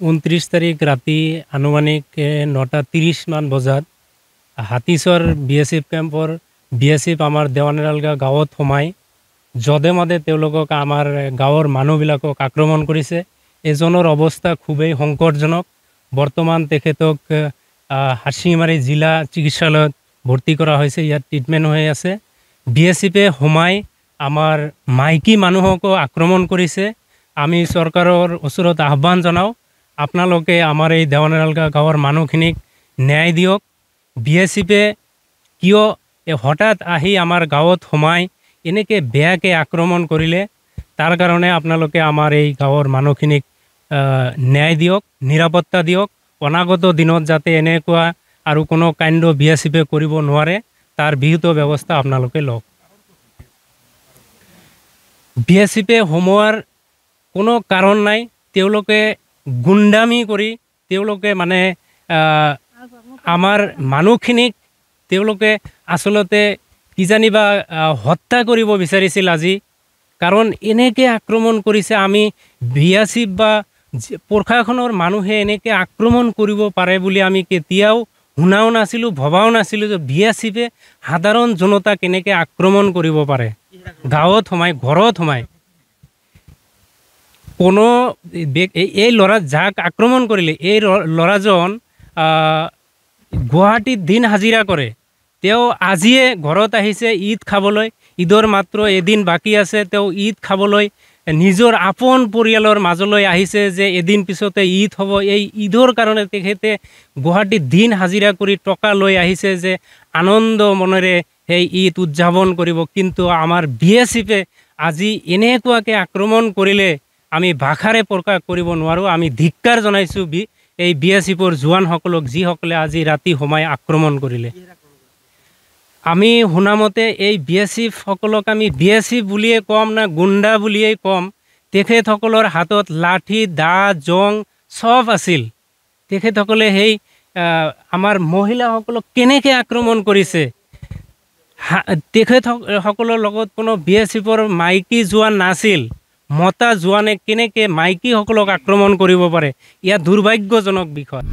29 তাৰিখ ৰাতি আনুমানিক 9:30 মান বজাত হাতীচৰ বিএসএফ কেম্পৰ বিএসএফ আমাৰ দেৱানেৰালগা গাঁৱত সোমাই যদে মদে তেওঁলোকক আমাৰ গাঁৱৰ মানুহবিলাকক আক্ৰমণ কৰিছে। এজনৰ অৱস্থা খুবেই সংকটজনক। বৰ্তমান তেখেতক হাছিমাৰী জিলা চিকিৎসালয়ত ভৰ্তি কৰা হৈছে, ইয়াত ট্ৰিটমেণ্ট হৈ আছে। বিএসএফে সোমাই আমাৰ মাইকী মানুহকো আক্ৰমণ কৰিছে। আমি চৰকাৰৰ ওচৰত আহ্বান জনাওঁ, আপোনালোকে আমাৰ এই দেৱানেৰালগা গাঁৱৰ মানুহখিনিক ন্যায় দিয়ক। বিএসএফে কিয় হঠাৎ আহি আমাৰ গাঁৱত সোমাই এনেকৈ বেয়াকৈ আক্ৰমণ কৰিলে, তাৰ কাৰণে আপোনালোকে আমাৰ এই গাঁৱৰ মানুহখিনিক ন্যায় দিয়ক, নিৰাপত্তা দিয়ক। অনাগত দিনত যাতে এনেকুৱা আৰু কোনো কাণ্ড বিএসএফে কৰিব নোৱাৰে, তাৰ বিহিত ব্যৱস্থা আপোনালোকে লওক। বিএসএফে সোমোৱাৰ কোনো কাৰণ নাই। তেওঁলোকে গুণ্ডামি কৰি তেওঁলোকে মানে আমাৰ মানুহখিনিক তেওঁলোকে আচলতে কিজানিবা হত্যা কৰিব বিচাৰিছিল আজি। কাৰণ এনেকৈ আক্ৰমণ কৰিছে। আমি বিএসএফ বা প্ৰশাসনৰ মানুহে এনেকৈ আক্ৰমণ কৰিব পাৰে বুলি আমি কেতিয়াও শুনাও নাছিলোঁ, ভবাও নাছিলোঁ যে বিএসএফে সাধাৰণ জনতাক কেনেকৈ আক্ৰমণ কৰিব পাৰে। গাঁৱত সোমাই, ঘৰত সোমাই কোনো এই ল'ৰা যাক আক্ৰমণ কৰিলে, এই ল'ৰাজন গুৱাহাটীত দিন হাজিৰা কৰে। তেওঁ আজিয়ে ঘৰত আহিছে ঈদ খাবলৈ। ঈদৰ মাত্ৰ এদিন বাকী আছে। তেওঁ ঈদ খাবলৈ নিজৰ আপোন পৰিয়ালৰ মাজলৈ আহিছে যে এদিন পিছতে ঈদ হ'ব। এই ঈদৰ কাৰণে তেখেতে গুৱাহাটীত দিন হাজিৰা কৰি টকা লৈ আহিছে যে আনন্দ মনেৰে সেই ঈদ উদযাপন কৰিব। কিন্তু আমাৰ বিএসএফে আজি এনেকুৱাকৈ আক্ৰমণ কৰিলে আমি ভাষাৰে প্ৰকাশ কৰিব নোৱাৰোঁ। আমি ধিক্কাৰ জনাইছোঁ এই বিএসএফৰ জোৱানসকলক, যিসকলে আজি ৰাতি সোমাই আক্ৰমণ কৰিলে। আমি শুনামতে এই বিএসএফসকলক আমি বিএসএফ বুলিয়ে ক'ম না গুণ্ডা বুলিয়েই ক'ম। তেখেতসকলৰ হাতত লাঠি, দা, জং চব আছিল। তেখেতসকলে সেই আমাৰ মহিলাসকলক কেনেকৈ আক্ৰমণ কৰিছে। তেখেতসকলৰ লগত কোনো বিএসএফৰ মাইকী জোৱান নাছিল। মতা জোৱানে কেনেকৈ মাইকীসকলক আক্ৰমণ কৰিব পাৰে, ইয়াত দুৰ্ভাগ্যজনক বিষয়।